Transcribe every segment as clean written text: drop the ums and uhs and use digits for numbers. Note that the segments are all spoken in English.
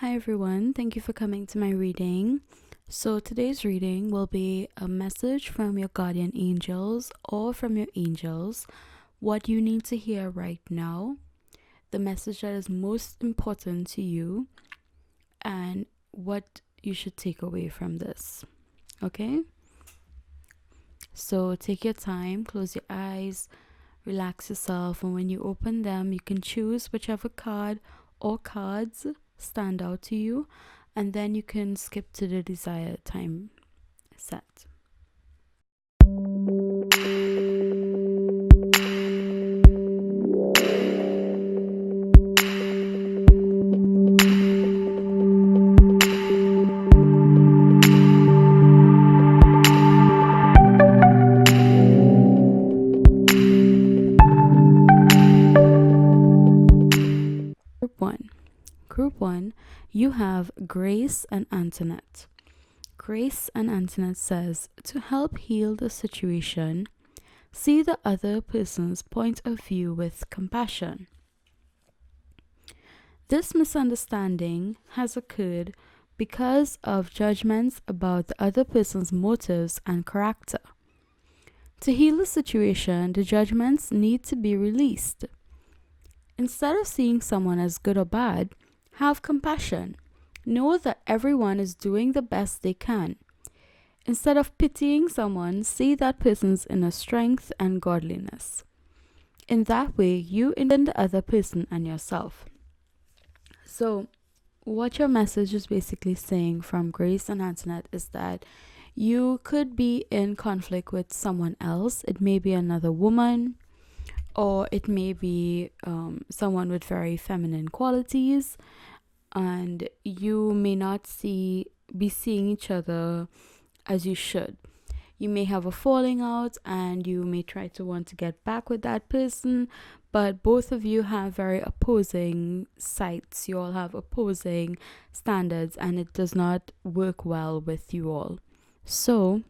Hi everyone, thank you for coming to my reading. So today's reading will be a message from your guardian angels or from your angels, what you need to hear right now, the message that is most important to you, and what you should take away from this. Okay? So take your time, close your eyes, relax yourself, and when you open them, you can choose whichever card or cards stand out to you, and then you can skip to the desired time set. Group 1, you have Grace and Antoinette. Grace and Antoinette says, to help heal the situation, see the other person's point of view with compassion. This misunderstanding has occurred because of judgments about the other person's motives and character. To heal the situation, the judgments need to be released. Instead of seeing someone as good or bad, have compassion. Know that everyone is doing the best they can. Instead of pitying someone, see that person's inner strength and godliness. In that way, you in the other person and yourself. So, what your message is basically saying from Grace and Antoinette is that you could be in conflict with someone else. It may be another woman, or it may be someone with very feminine qualities, and you may not be seeing each other as you should. You may have a falling out and you may try to want to get back with that person, but both of you have very opposing sides. You all have opposing standards and it does not work well with you all. So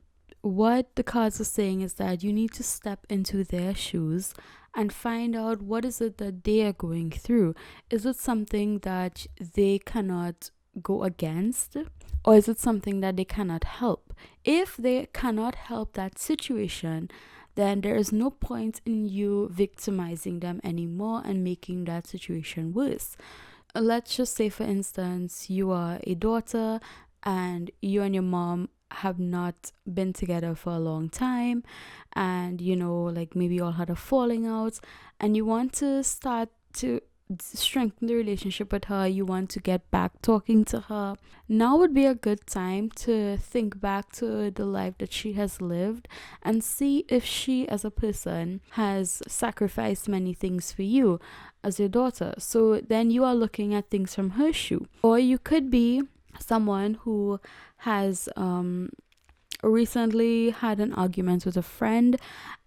what the cards are saying is that you need to step into their shoes and find out what is it that they are going through. Is it something that they cannot go against, or is it something that they cannot help? If they cannot help that situation, then there is no point in you victimizing them anymore and making that situation worse. Let's just say, for instance, you are a daughter and you and your mom have not been together for a long time, and like maybe you all had a falling out and you want to start to strengthen the relationship with her. You want to get back talking to her. Now would be a good time to think back to the life that she has lived and see if she as a person has sacrificed many things for you as your daughter. So then you are looking at things from her shoe. Or you could be someone who has recently had an argument with a friend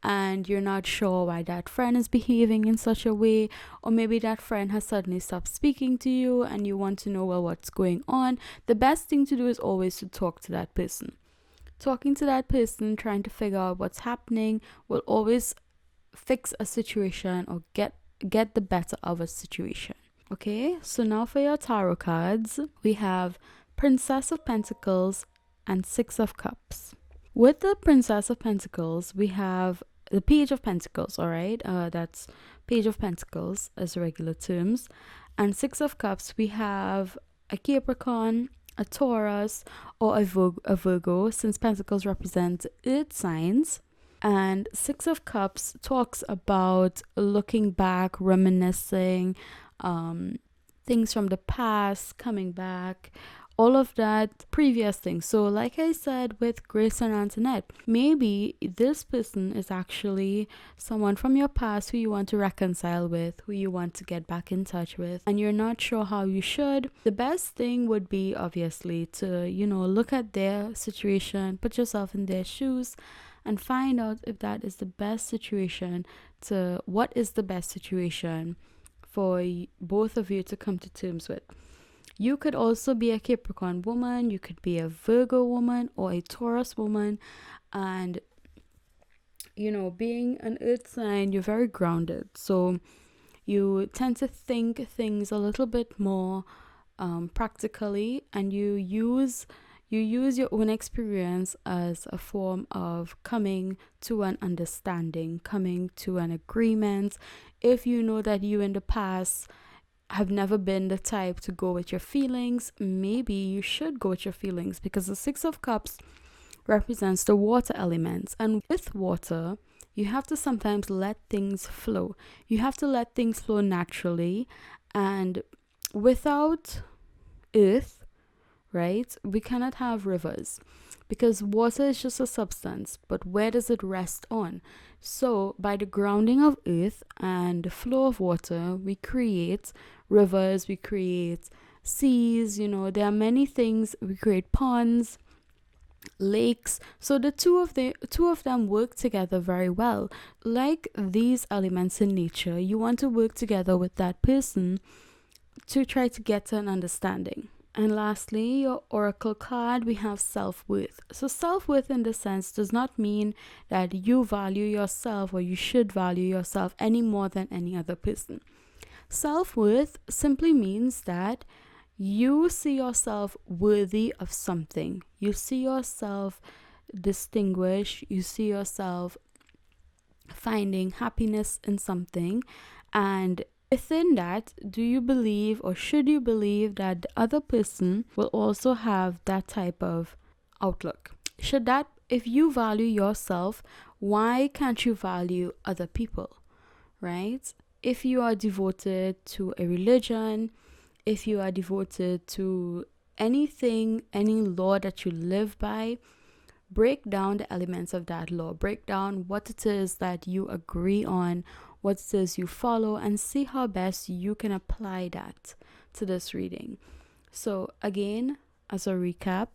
and you're not sure why that friend is behaving in such a way, or maybe that friend has suddenly stopped speaking to you and you want to know, well, what's going on. The best thing to do is always to talk to that person. Talking to that person, trying to figure out what's happening, will always fix a situation or get the better of a situation. Okay, so now for your tarot cards, we have Princess of Pentacles and Six of Cups. With the Princess of Pentacles, we have the Page of Pentacles, all right? That's Page of Pentacles as regular terms. And Six of Cups, we have a Capricorn, a Taurus, or a Virgo, since Pentacles represent earth signs. And Six of Cups talks about looking back, reminiscing, things from the past, coming back, all of that previous things. So like I said with Grace and Antoinette, maybe this person is actually someone from your past who you want to reconcile with, who you want to get back in touch with, and you're not sure how you should. The best thing would be obviously to, look at their situation, put yourself in their shoes, and find out if that is the best situation what is the best situation for both of you to come to terms with. You could also be a Capricorn woman, you could be a Virgo woman or a Taurus woman, and being an earth sign, you're very grounded, so you tend to think things a little bit more practically, and you use your own experience as a form of coming to an understanding, coming to an agreement. If you know that you in the past have never been the type to go with your feelings, maybe you should go with your feelings, because the Six of Cups represents the water elements. And with water, you have to sometimes let things flow. You have to let things flow naturally. And without earth, right, we cannot have rivers, because water is just a substance, but where does it rest on? So by the grounding of earth and the flow of water, we create rivers, we create seas, there are many things. We create ponds, lakes. So the two of them work together very well. Like these elements in nature, you want to work together with that person to try to get to an understanding. And lastly, your oracle card, we have self-worth. So self-worth in this sense does not mean that you value yourself, or you should value yourself any more than any other person. Self-worth simply means that you see yourself worthy of something. You see yourself distinguished. You see yourself finding happiness in something. And within that, do you believe, or should you believe, that the other person will also have that type of outlook? If you value yourself, why can't you value other people, right? If you are devoted to a religion, if you are devoted to anything, any law that you live by, break down the elements of that law. Break down what it is that you agree on, what it is you follow, and see how best you can apply that to this reading. So again, as a recap,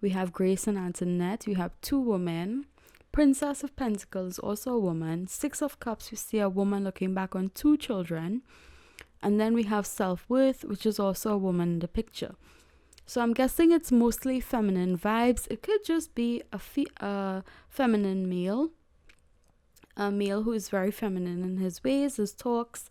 we have Grace and Antoinette. We have two women. Princess of Pentacles, also a woman. Six of Cups, we see a woman looking back on two children. And then we have self-worth, which is also a woman in the picture. So I'm guessing it's mostly feminine vibes. It could just be a feminine male. A male who is very feminine in his ways, his talks.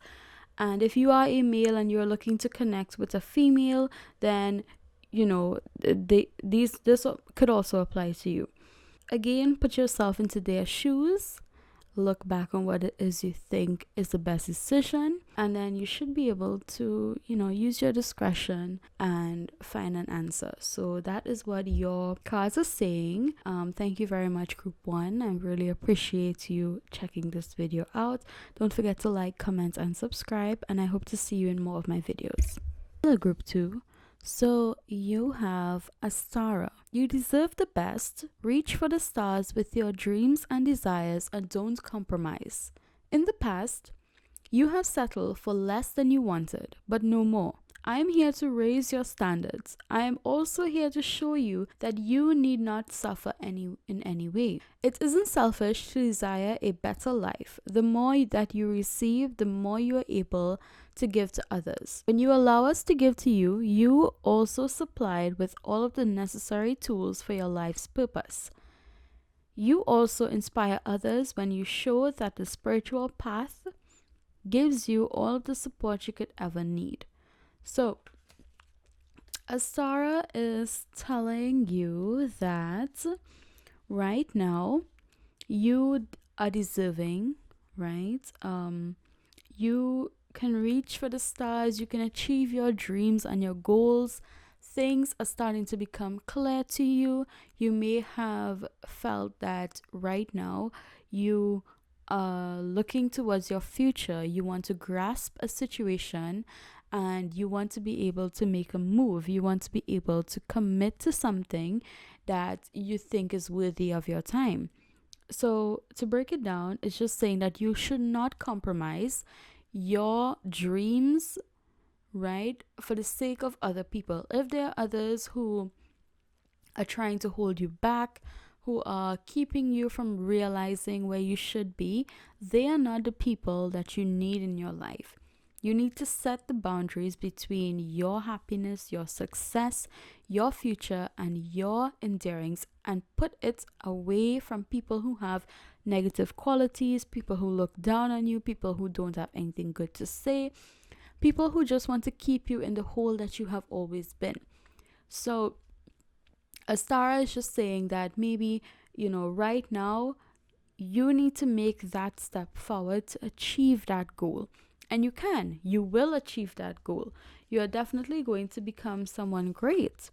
And if you are a male and you're looking to connect with a female, then, this could also apply to you. Again, put yourself into their shoes. Look back on what it is you think is the best decision, and then you should be able to, use your discretion and find an answer. So that is what your cards are saying. Thank you very much, Group 1. I really appreciate you checking this video out. Don't forget to like, comment, and subscribe, and I hope to see you in more of my videos. Hello, Group 2. So you have Astara. You deserve the best. Reach for the stars with your dreams and desires, and don't compromise. In the past, you have settled for less than you wanted, but no more. I am here to raise your standards. I am also here to show you that you need not suffer in any way. It isn't selfish to desire a better life. The more that you receive, the more you are able to give to others. When you allow us to give to you, you also supplied with all of the necessary tools for your life's purpose. You also inspire others when you show that the spiritual path gives you all of the support you could ever need. So, Astara is telling you that right now you are deserving, right? You can reach for the stars, you can achieve your dreams and your goals. Things are starting to become clear to you. You may have felt that right now you are looking towards your future. You want to grasp a situation and you want to be able to make a move. You want to be able to commit to something that you think is worthy of your time. So to break it down, it's just saying that you should not compromise your dreams, right, for the sake of other people. If there are others who are trying to hold you back, who are keeping you from realizing where you should be, they are not the people that you need in your life. You need to set the boundaries between your happiness, your success, your future, and your endurance, and put it away from people who have negative qualities, people who look down on you, people who don't have anything good to say, people who just want to keep you in the hole that you have always been. So Astara is just saying that maybe, right now you need to make that step forward to achieve that goal. And you will achieve that goal. You are definitely going to become someone great.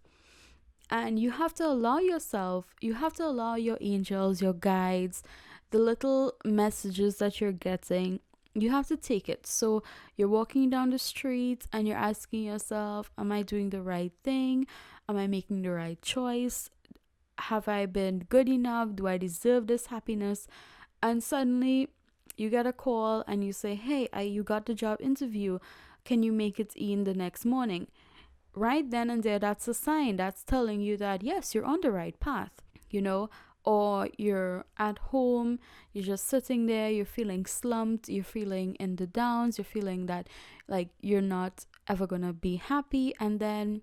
And you have to allow your angels, your guides, the little messages that you're getting, you have to take it. So you're walking down the street and you're asking yourself, am I doing the right thing? Am I making the right choice? Have I been good enough? Do I deserve this happiness? And suddenly you get a call and you say, hey, you got the job interview. Can you make it in the next morning? Right then and there, that's a sign that's telling you that, yes, you're on the right path, or you're at home, you're just sitting there, you're feeling slumped, you're feeling in the downs, you're feeling that like you're not ever gonna be happy. And then,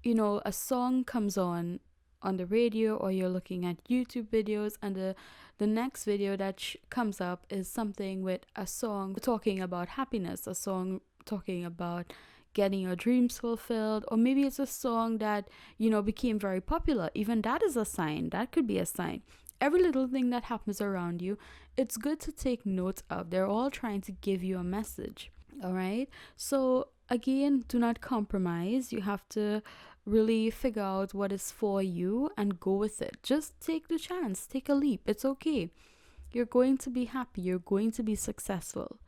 a song comes on the radio, or you're looking at YouTube videos, and the next video that comes up is something with a song talking about happiness, a song talking about getting your dreams fulfilled, or maybe it's a song that became very popular. Even that is a sign. That could be a sign. Every little thing that happens around you, it's good to take note of. They're all trying to give you a message. All right, so again, do not compromise. You have to really figure out what is for you and go with it. Just take the chance, take a leap. It's okay. You're going to be happy, you're going to be successful.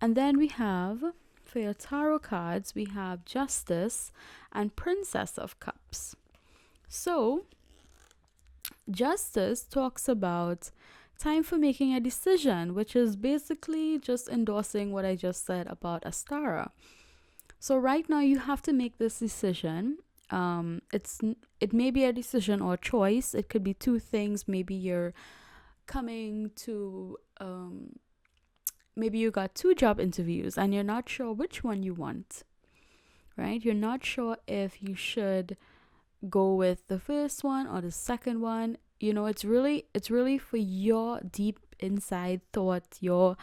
And then we have, for your tarot cards, we have Justice and Princess of Cups. So Justice talks about time for making a decision, which is basically just endorsing what I just said about Astara. So right now you have to make this decision. It may be a decision or choice. It could be two things. Maybe you're coming to maybe you got two job interviews and you're not sure which one you want, right? You're not sure if you should go with the first one or the second one. It's really for your deep inside thought, your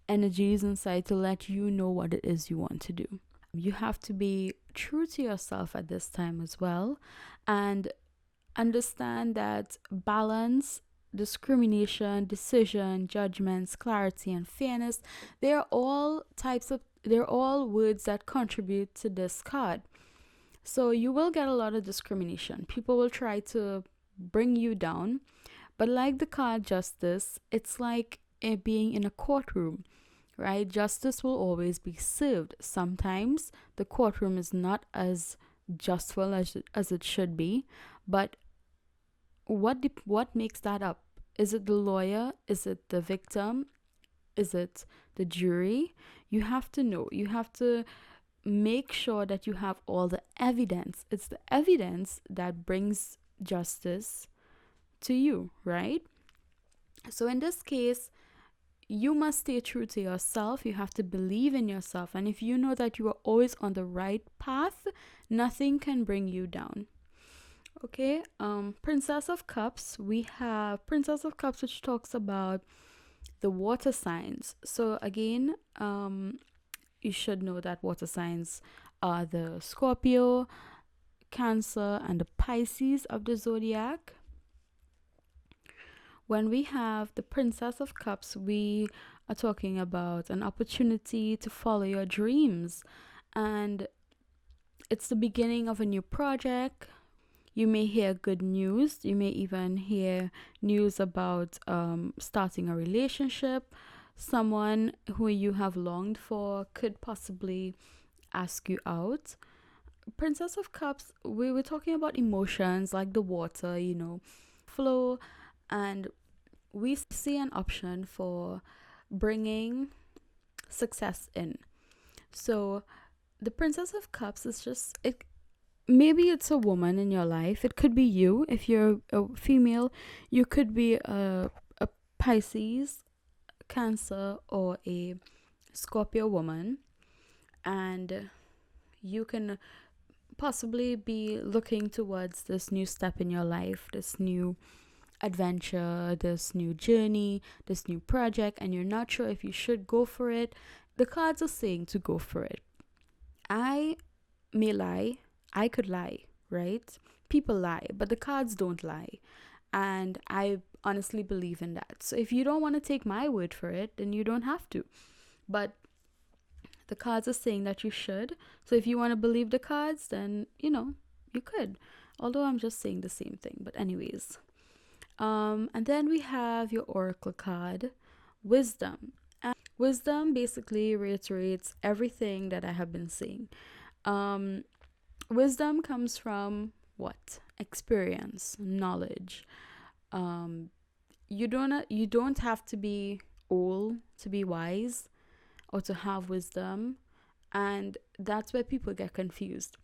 energies inside, to let you know what it is you want to do. You have to be true to yourself at this time as well, and understand that balance, discrimination, decision, judgments, clarity, and fairness, they're all words that contribute to this card. So you will get a lot of discrimination. People will try to bring you down. But like the card Justice, it's like being in a courtroom, right? Justice will always be served. Sometimes the courtroom is not as justful as it should be, but what makes that up? Is it the lawyer? Is it the victim? Is it the jury? You have to know. You have to make sure that you have all the evidence. It's the evidence that brings justice to you, right? So in this case, you must stay true to yourself. You have to believe in yourself. And if you know that you are always on the right path, nothing can bring you down. Okay, Princess of Cups. We have Princess of Cups, which talks about the water signs. So again, you should know that water signs are the Scorpio, Cancer, and the Pisces of the zodiac. When we have the Princess of Cups, we are talking about an opportunity to follow your dreams, and it's the beginning of a new project. You may hear good news. You may even hear news about starting a relationship. Someone who you have longed for could possibly ask you out. Princess of Cups, we were talking about emotions like the water, flow, and we see an option for bringing success in. So the Princess of Cups is just it. Maybe it's a woman in your life. It could be you. If you're a female, you could be a Pisces, Cancer, or a Scorpio woman, and you can possibly be looking towards this new step in your life, this new adventure, this new journey, this new project, and you're not sure if you should go for it. The cards are saying to go for it. I may lie, I could lie, right? People lie, but the cards don't lie. And I honestly believe in that. So if you don't want to take my word for it, then you don't have to. But the cards are saying that you should. So if you want to believe the cards, then, you could. Although I'm just saying the same thing. But, anyways. And then we have your oracle card, wisdom. And wisdom basically reiterates everything that I have been saying. Wisdom comes from what? Experience, knowledge. You don't have to be old to be wise or to have wisdom, and that's where people get confused.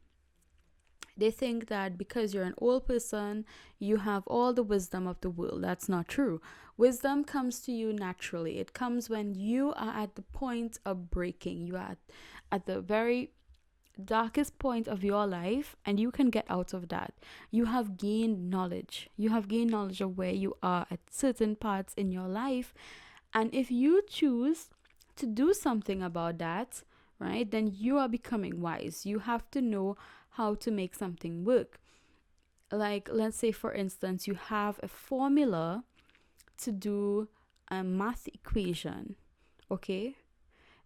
They think that because you're an old person, you have all the wisdom of the world. That's not true. Wisdom comes to you naturally. It comes when you are at the point of breaking. You are at the very darkest point of your life, and you can get out of that. You have gained knowledge. You have gained knowledge of where you are at certain parts in your life. And if you choose to do something about that, right, then you are becoming wise. You have to know how to make something work. Like, let's say, for instance, you have a formula to do a math equation, okay?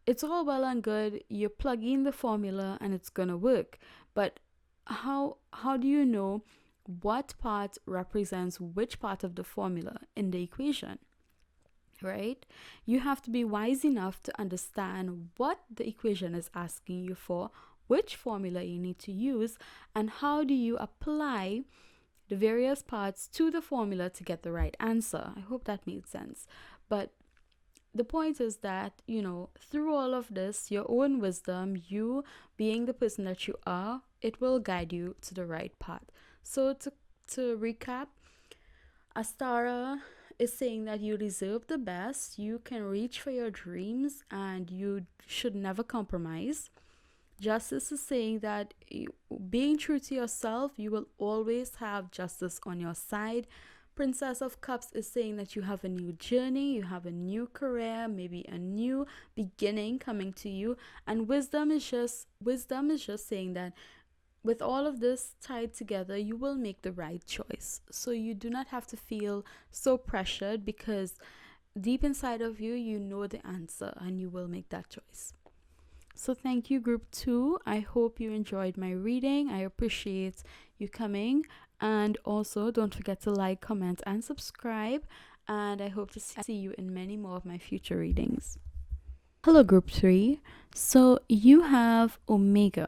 It's all well and good. You plug in the formula and it's gonna work. But how do you know what part represents which part of the formula in the equation? Right? You have to be wise enough to understand what the equation is asking you for, which formula you need to use, and how do you apply the various parts to the formula to get the right answer. I hope that made sense. But the point is that, through all of this, your own wisdom, you being the person that you are, it will guide you to the right path. So to recap, Astara is saying that you deserve the best, you can reach for your dreams, and you should never compromise. Justice is saying that being true to yourself, you will always have justice on your side. Princess of Cups is saying that you have a new journey, you have a new career, maybe a new beginning coming to you. And wisdom is just saying that with all of this tied together, you will make the right choice. So you do not have to feel so pressured, because deep inside of you, you know the answer and you will make that choice. So thank you, group 2. I hope you enjoyed my reading. I appreciate you coming. And also, don't forget to like, comment, and subscribe. And I hope to see you in many more of my future readings. Hello, group 3. So you have Omega.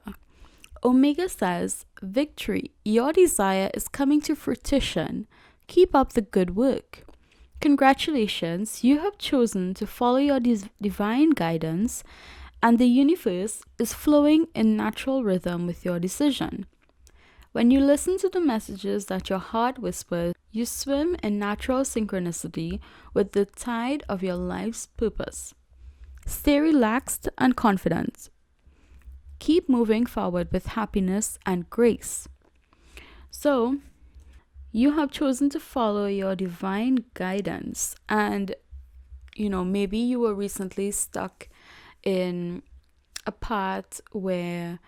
Omega says, victory, your desire is coming to fruition. Keep up the good work. Congratulations, you have chosen to follow your divine guidance, and the universe is flowing in natural rhythm with your decision. When you listen to the messages that your heart whispers, you swim in natural synchronicity with the tide of your life's purpose. Stay relaxed and confident. Keep moving forward with happiness and grace. So, you have chosen to follow your divine guidance, and maybe you were recently stuck in a path where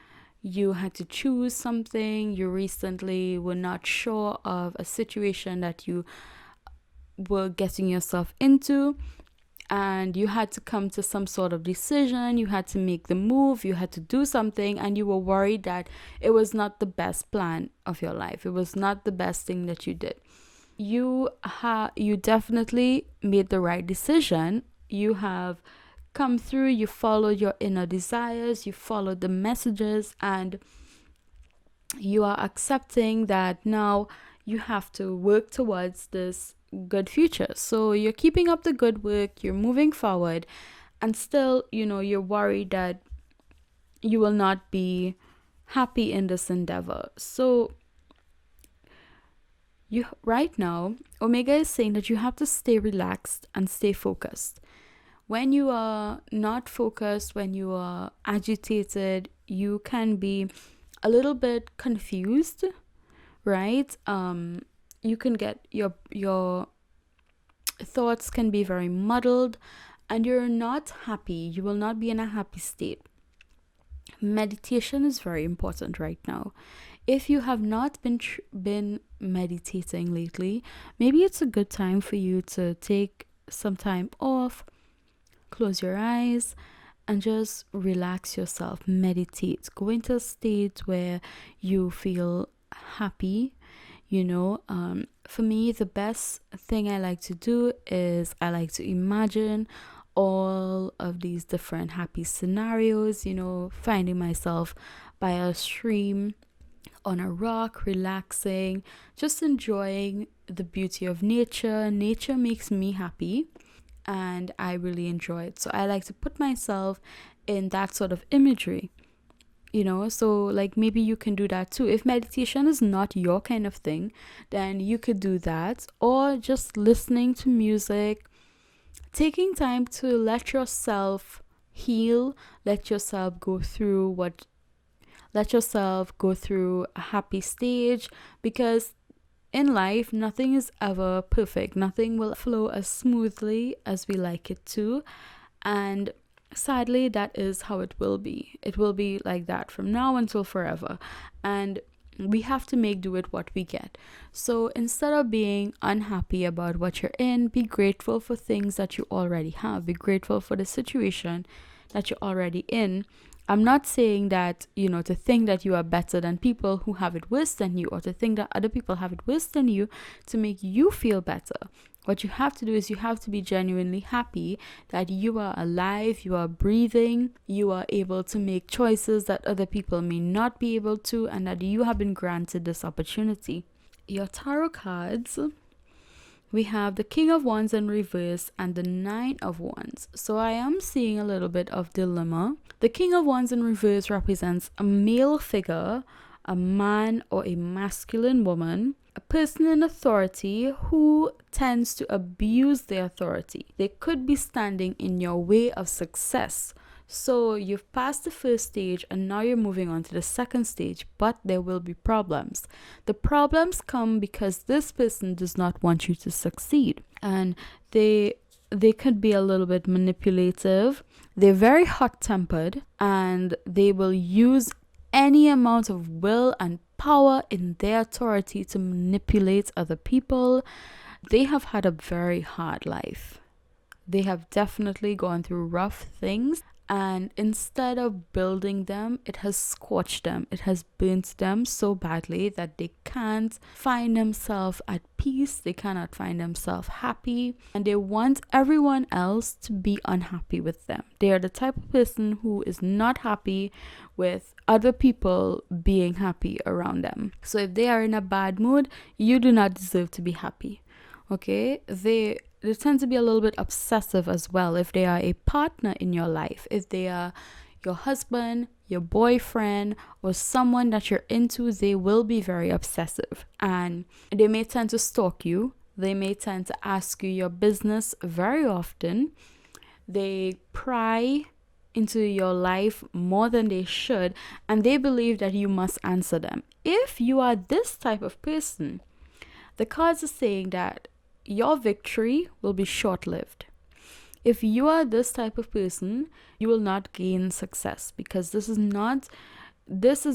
you had to choose something. You recently were not sure of a situation that you were getting yourself into, and you had to come to some sort of decision. You had to make the move, you had to do something, and you were worried that it was not the best plan of your life. It was not the best thing that you did. You definitely made the right decision. You have come through, you followed your inner desires, you followed the messages, and you are accepting that now you have to work towards this good future. So you're keeping up the good work, you're moving forward, and still, you're worried that you will not be happy in this endeavor. So right now, Omega is saying that you have to stay relaxed and stay focused. When you are not focused, when you are agitated, you can be a little bit confused, right? You can get your thoughts can be very muddled, and you're not happy. You will not be in a happy state. meditation is very important right now. If you have not been meditating lately, maybe it's a good time for you to take some time off, close your eyes, and just relax yourself, meditate, go into a state where you feel happy. For me, the best thing I like to do is I like to imagine all of these different happy scenarios, finding myself by a stream, on a rock, relaxing, just enjoying the beauty of nature. Nature makes me happy and I really enjoy it. So I like to put myself in that sort of imagery. So like maybe you can do that too. If meditation is not your kind of thing, then you could do that, or just listening to music, taking time to let yourself heal, let yourself go through a happy stage, because in life nothing is ever perfect. Nothing will flow as smoothly as we like it to, and sadly, that is how it will be. It will be like that from now until forever. And we have to make do with what we get. So instead of being unhappy about what you're in, be grateful for things that you already have. Be grateful for the situation that you're already in. I'm not saying that, to think that you are better than people who have it worse than you, or to think that other people have it worse than you to make you feel better. What you have to do is you have to be genuinely happy that you are alive, you are breathing, you are able to make choices that other people may not be able to, and that you have been granted this opportunity. Your tarot cards, we have the King of Wands in reverse and the Nine of Wands. So I am seeing a little bit of dilemma. The King of Wands in reverse represents a male figure, a man or a masculine woman, a person in authority who tends to abuse their authority. They could be standing in your way of success. So you've passed the first stage and now you're moving on to the second stage, but there will be problems. The problems come because this person does not want you to succeed, and they could be a little bit manipulative. They're very hot-tempered, and they will use any amount of will and power in their authority to manipulate other people. They have had a very hard life. They have definitely gone through rough things, and instead of building them, it has scorched them. It has burnt them so badly that they can't find themselves at peace. They cannot find themselves happy, and they want everyone else to be unhappy with them. They are the type of person who is not happy with other people being happy around them. So if they are in a bad mood, you do not deserve to be happy. Okay? They tend to be a little bit obsessive as well. If they are a partner in your life, if they are your husband, your boyfriend, or someone that you're into, they will be very obsessive, and they may tend to stalk you. They may tend to ask you your business very often. They pry into your life more than they should, and they believe that you must answer them. If you are this type of person, the cards are saying that your victory will be short-lived. If you are this type of person, you will not gain success, because this is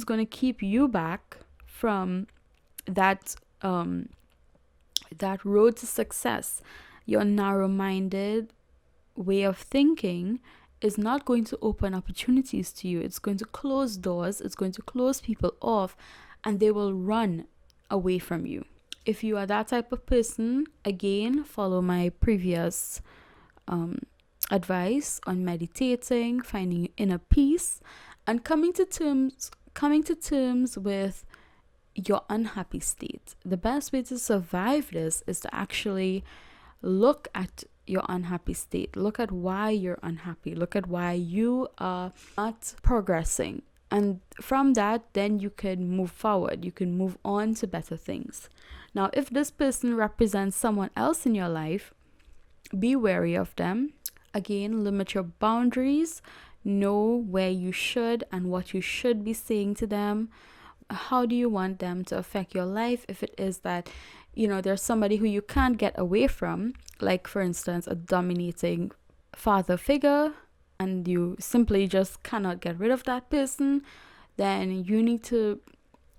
going to keep you back from that road to success. Your narrow-minded way of thinking is not going to open opportunities to you. It's going to close doors. It's going to close people off, and they will run away from you. If you are that type of person, again, follow my previous advice on meditating, finding inner peace, and coming to terms with your unhappy state. The best way to survive this is to actually look at your unhappy state. Look at why you're unhappy. Look at why you are not progressing. And from that, then you can move forward. You can move on to better things. Now, if this person represents someone else in your life, be wary of them. Again, limit your boundaries. Know where you should and what you should be saying to them. How do you want them to affect your life? If it is that, there's somebody who you can't get away from, like, for instance, a dominating father figure, and you simply just cannot get rid of that person, then you need to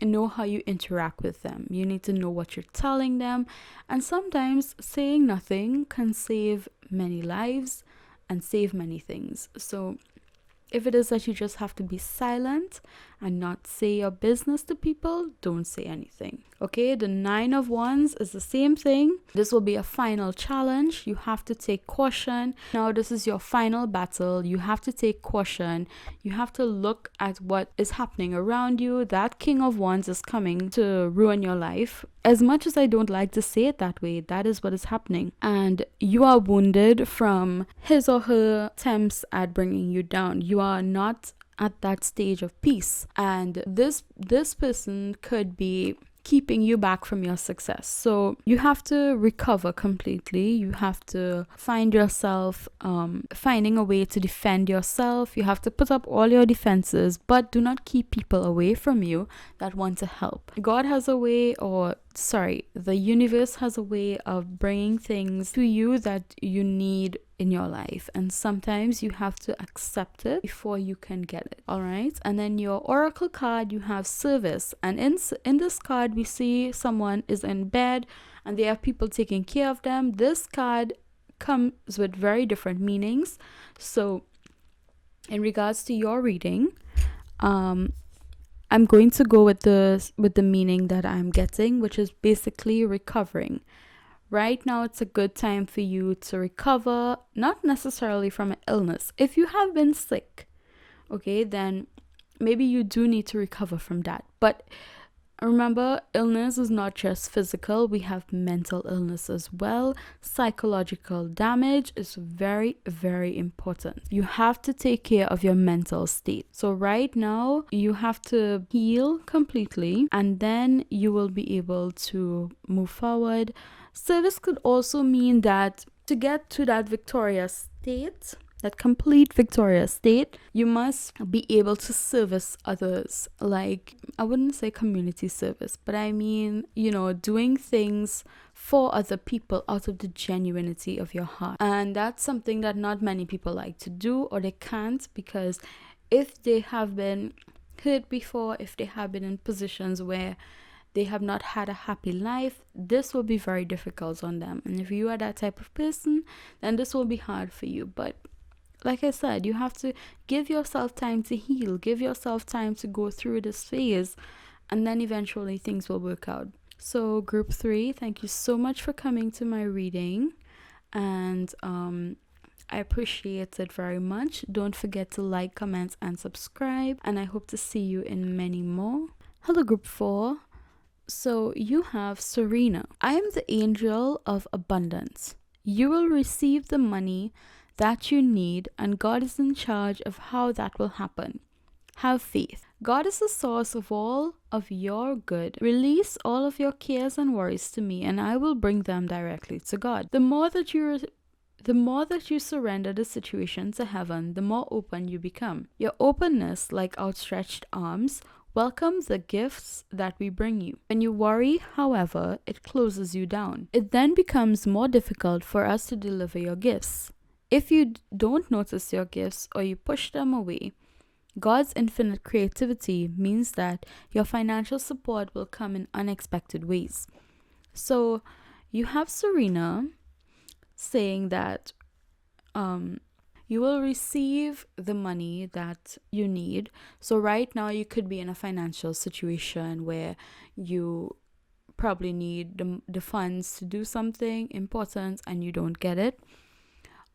know how you interact with them. You need to know what you're telling them. And sometimes saying nothing can save many lives and save many things. So if it is that you just have to be silent and not say your business to people, don't say anything. Okay, the 9 of Wands is the same thing. This will be a final challenge. You have to take caution. Now, this is your final battle. You have to take caution. You have to look at what is happening around you. That King of Wands is coming to ruin your life. As much as I don't like to say it that way, that is what is happening. And you are wounded from his or her attempts at bringing you down. You are not at that stage of peace. And this person could be keeping you back from your success. So you have to recover completely. You have to find yourself finding a way to defend yourself. You have to put up all your defenses, but do not keep people away from you that want to help. God has a way, the universe has a way of bringing things to you that you need in your life, and sometimes you have to accept it before you can get it. All right, and then your oracle card, you have service, and in this card we see someone is in bed and they have people taking care of them. This card comes with very different meanings. So in regards to your reading, I'm going to go with the meaning that I'm getting, which is basically recovering. Right now, it's a good time for you to recover, not necessarily from an illness. If you have been sick, okay, then maybe you do need to recover from that. But remember, illness is not just physical. We have mental illness as well. Psychological damage is very, very important. You have to take care of your mental state. So right now, you have to heal completely, and then you will be able to move forward. Service could also mean that to get to that victorious state, that complete victorious state, you must be able to service others. Like, I wouldn't say community service, but I mean, doing things for other people out of the genuinity of your heart. And that's something that not many people like to do, or they can't, because if they have been hurt before, if they have been in positions where they have not had a happy life, this will be very difficult on them. And if you are that type of person, then this will be hard for you. But like I said, you have to give yourself time to heal, give yourself time to go through this phase, and then eventually things will work out. So group 3, thank you so much for coming to my reading, and I appreciate it very much. Don't forget to like, comment, and subscribe, and I hope to see you in many more. Hello group 4. So you have Serena. I am the angel of abundance. You will receive the money that you need, and God is in charge of how that will happen. Have faith. God is the source of all of your good. Release all of your cares and worries to me, and I will bring them directly to God. The more that you surrender the situation to heaven, the more open you become. Your openness, like outstretched arms, welcome the gifts that we bring you. When you worry, however, it closes you down. It then becomes more difficult for us to deliver your gifts. If you don't notice your gifts or you push them away, God's infinite creativity means that your financial support will come in unexpected ways. So you have Serena saying that you will receive the money that you need. So right now you could be in a financial situation where you probably need the funds to do something important and you don't get it,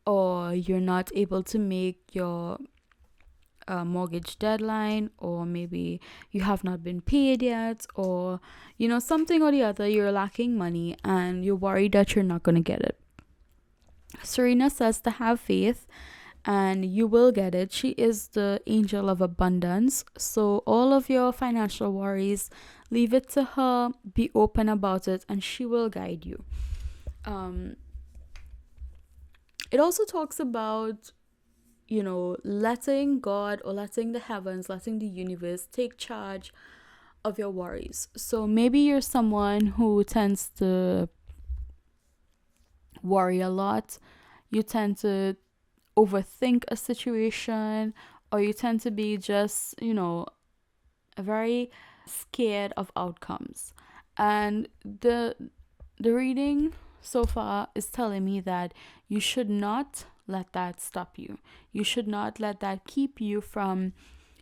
or you're not able to make your mortgage deadline, or maybe you have not been paid yet, or something or the other, you're lacking money and you're worried that you're not going to get it. Serena says to have faith and you will get it. She is the angel of abundance. So all of your financial worries, leave it to her, be open about it, and she will guide you. It also talks about, letting God, or letting the heavens, letting the universe take charge of your worries. So maybe you're someone who tends to worry a lot. You tend to overthink a situation, or you tend to be just, very scared of outcomes. And the reading so far is telling me that you should not let that stop you. You should not let that keep you from,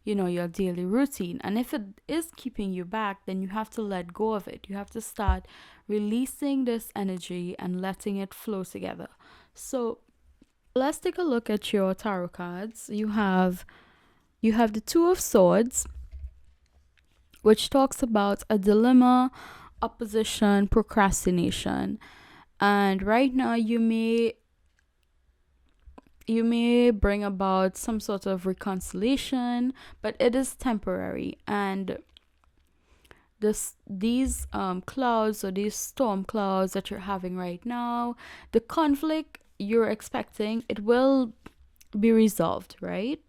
your daily routine. And if it is keeping you back, then you have to let go of it. You have to start releasing this energy and letting it flow together. So let's take a look at your tarot cards. You have the Two of Swords, which talks about a dilemma, opposition, procrastination. And right now you may bring about some sort of reconciliation, but it is temporary. And these clouds, or these storm clouds that you're having right now, the conflict you're expecting, it will be resolved, right?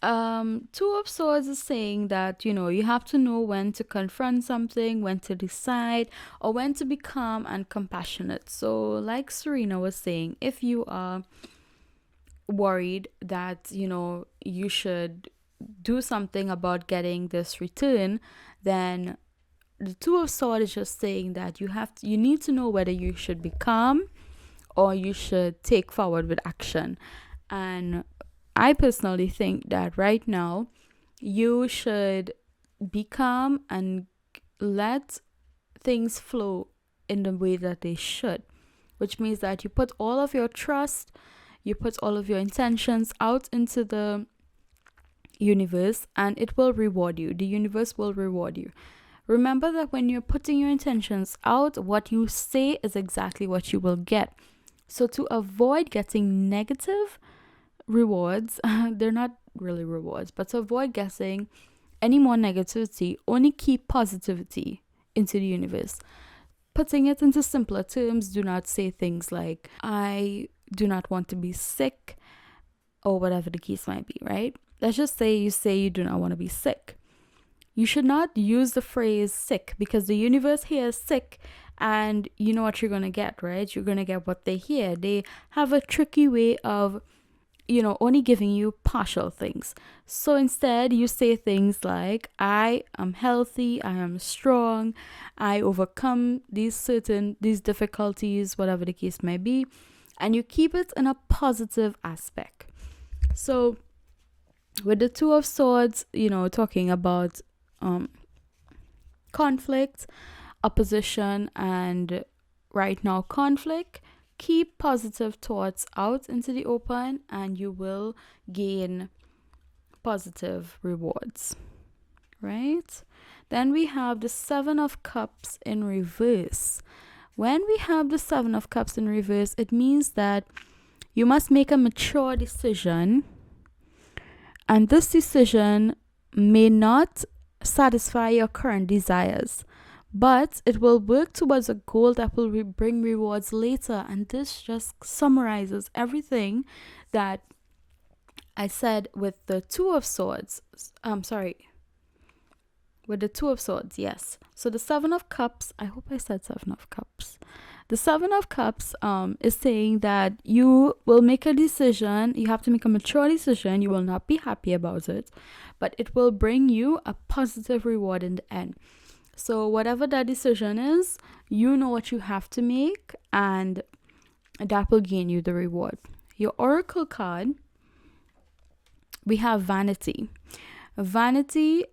Two of Swords is saying that you have to know when to confront something, when to decide, or when to be calm and compassionate. So like Serena was saying, if you are worried that you should do something about getting this return, then the Two of Swords is just saying that you need to know whether you should be calm or you should take forward with action. And I personally think that right now you should be calm and let things flow in the way that they should, which means that you put all of your trust, you put all of your intentions out into the universe, and it will reward you. The universe will reward you. Remember that when you're putting your intentions out, what you say is exactly what you will get. So to avoid getting negative rewards, they're not really rewards, but to avoid getting any more negativity, only keep positivity into the universe. Putting it into simpler terms, do not say things like, I do not want to be sick, or whatever the case might be, right? Let's just say you do not want to be sick. You should not use the phrase sick, because the universe hears sick, and you know what you're going to get, right? You're going to get what they hear. They have a tricky way of only giving you partial things. So instead, you say things like, I am healthy, I am strong, I overcome these difficulties, whatever the case may be, and you keep it in a positive aspect. So with the Two of Swords, talking about conflict, opposition, and right now conflict, keep positive thoughts out into the open and you will gain positive rewards, right? Then we have the Seven of Cups in reverse. When we have the Seven of Cups in reverse, it means that you must make a mature decision, and this decision may not satisfy your current desires, but it will work towards a goal that will bring rewards later. And this just summarizes everything that I said with the Two of Swords. With the Two of Swords, yes. So the Seven of Cups, I hope I said Seven of Cups. The Seven of Cups is saying that you will make a decision. You have to make a mature decision. You will not be happy about it, but it will bring you a positive reward in the end. So whatever that decision is, you know what you have to make, and that will gain you the reward. Your Oracle card, we have Vanity. Vanity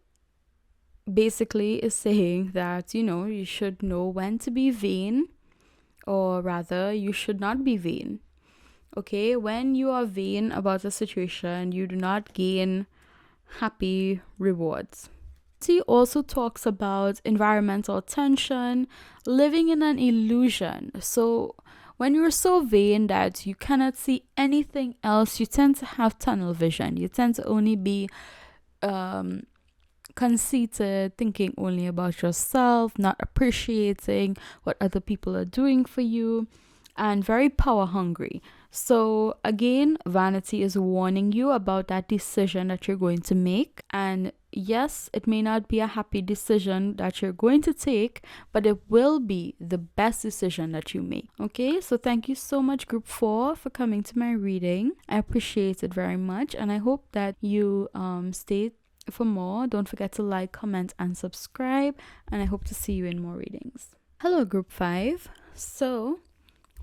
basically is saying that, you should know when to be vain, or rather, you should not be vain. Okay, when you are vain about a situation, you do not gain happy rewards. He also talks about environmental tension, living in an illusion. So when you're so vain that you cannot see anything else, you tend to have tunnel vision. You tend to only be conceited, thinking only about yourself, not appreciating what other people are doing for you, and very power hungry. So again, Vanity is warning you about that decision that you're going to make, and yes, it may not be a happy decision that you're going to take, but it will be the best decision that you make. Okay, so thank you so much, Group 4, for coming to my reading. I appreciate it very much, and I hope that you stay for more. Don't forget to like, comment, and subscribe, and I hope to see you in more readings. Hello, Group 5. So,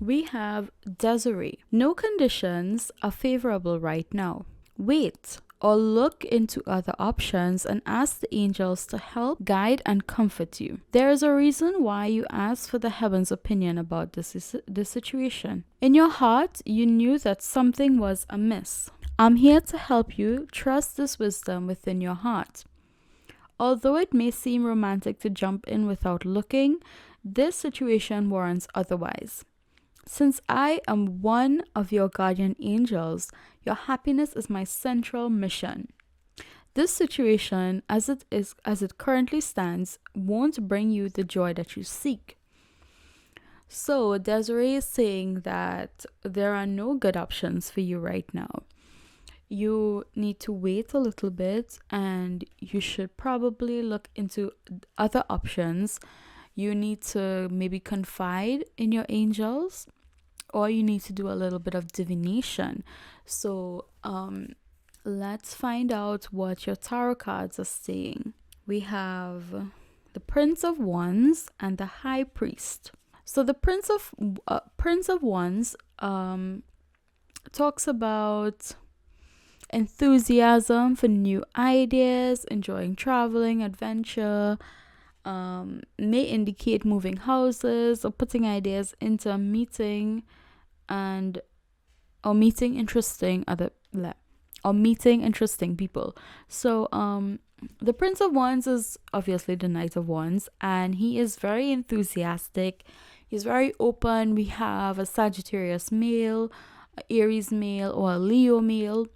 we have Desiree. No conditions are favorable right now. Wait or look into other options and ask the angels to help, guide, and comfort you. There is a reason why you asked for the heaven's opinion about this situation. In your heart, you knew that something was amiss. I'm here to help you trust this wisdom within your heart. Although it may seem romantic to jump in without looking, this situation warrants otherwise. Since I am one of your guardian angels, your happiness is my central mission. This situation, as it currently stands, won't bring you the joy that you seek. So Desiree is saying that there are no good options for you right now. You need to wait a little bit, and you should probably look into other options. You need to maybe confide in your angels, or you need to do a little bit of divination. So let's find out what your tarot cards are saying. We have the Prince of Wands and the High Priest. So the Prince of Wands talks about enthusiasm for new ideas, enjoying traveling, adventure, may indicate moving houses or putting ideas into a meeting or meeting interesting people. So the Prince of Wands is obviously the Knight of Wands, and he is very enthusiastic. He's very open. We have a Sagittarius male, a Aries male, or a Leo male.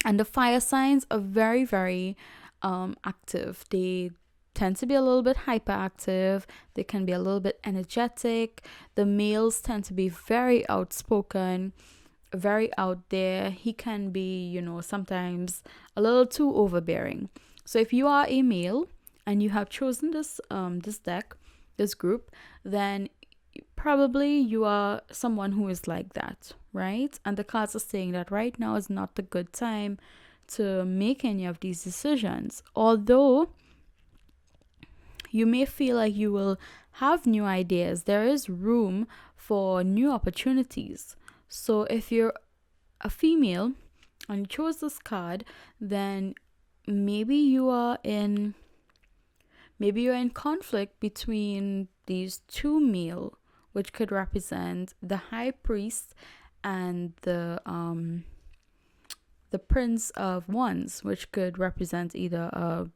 And the fire signs are very, very active. They tend to be a little bit hyperactive. They can be a little bit energetic. The males tend to be very outspoken, very out there. He can be, sometimes a little too overbearing. So if you are a male and you have chosen this deck, this group, then probably you are someone who is like that, right? And the cards are saying that right now is not the good time to make any of these decisions. Although you may feel like you will have new ideas, there is room for new opportunities. So if you're a female and you chose this card, then maybe you're in conflict between these two male, which could represent the High Priest and the Prince of Wands, which could represent either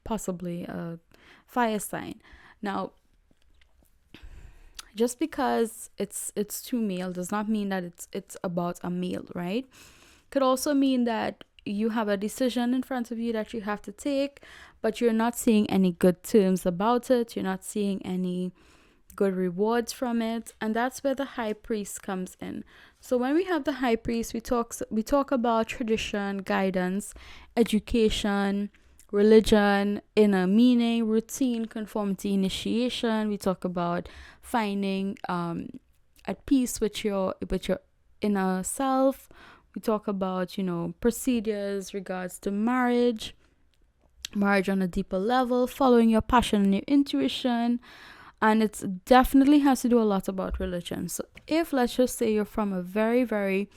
possibly a fire sign. Now, just because it's two male does not mean that it's about a male, right? Could also mean that you have a decision in front of you that you have to take, but you're not seeing any good terms about it. You're not seeing any good rewards from it, and that's where the High Priest comes in. So when we have the High Priest, we talk about tradition, guidance, education, religion, inner meaning, routine, conformity, initiation. We talk about finding at peace with your inner self. We talk about procedures regards to marriage on a deeper level, following your passion and your intuition. And it definitely has to do a lot about religion. So if, let's just say, you're from a very, very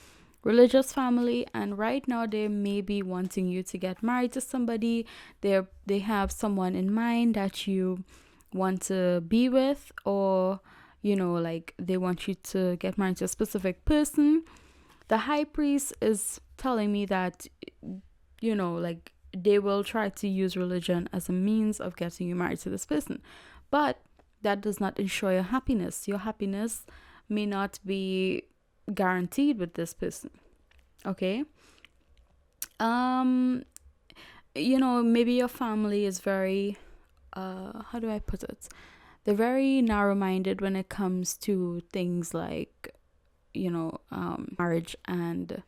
religious family, and right now they may be wanting you to get married to somebody, they have someone in mind that you want to be with, or like they want you to get married to a specific person, the High Priest is telling me that like they will try to use religion as a means of getting you married to this person, but that does not ensure your happiness. Your happiness may not be guaranteed with this person. Okay? Maybe your family is very how do I put it? They're very narrow-minded when it comes to things like marriage and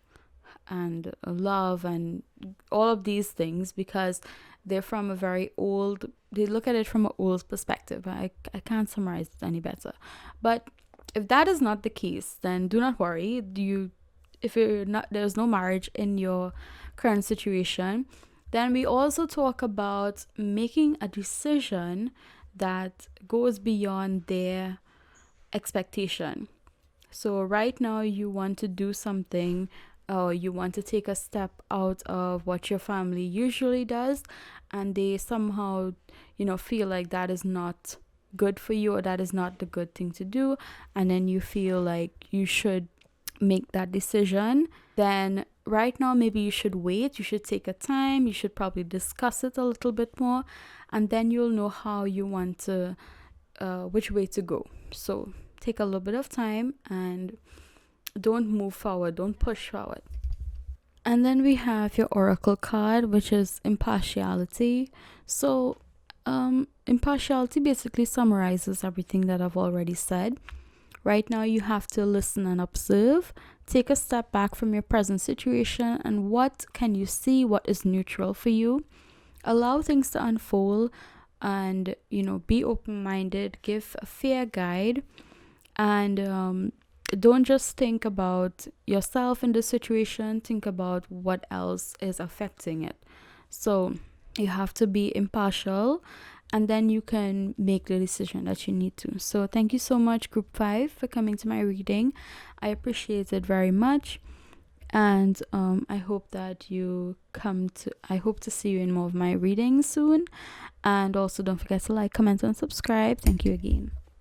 love and all of these things, because they're from a very old, they look at it from an old perspective. I can't summarize it any better. But if that is not the case, then do not worry. If you're not, there's no marriage in your current situation, then we also talk about making a decision that goes beyond their expectation. So right now you want to do something, or you want to take a step out of what your family usually does, and they somehow, feel like that is not good for you, or that is not the good thing to do, and then you feel like you should make that decision. Then right now maybe you should wait, you should take a time, you should probably discuss it a little bit more, and then you'll know how you want to which way to go. So take a little bit of time and don't move forward, don't push forward. And then we have your oracle card, which is impartiality. So impartiality basically summarizes everything that I've already said. Right now you have to listen and observe, take a step back from your present situation, and what can you see, what is neutral for you. Allow things to unfold, and be open-minded, give a fair guide, and don't just think about yourself in the situation, think about what else is affecting it. So you have to be impartial, and then you can make the decision that you need to. So thank you so much, Group 5, for coming to my reading. I appreciate it very much. And I hope to see you in more of my readings soon. And also don't forget to like, comment, and subscribe. Thank you again.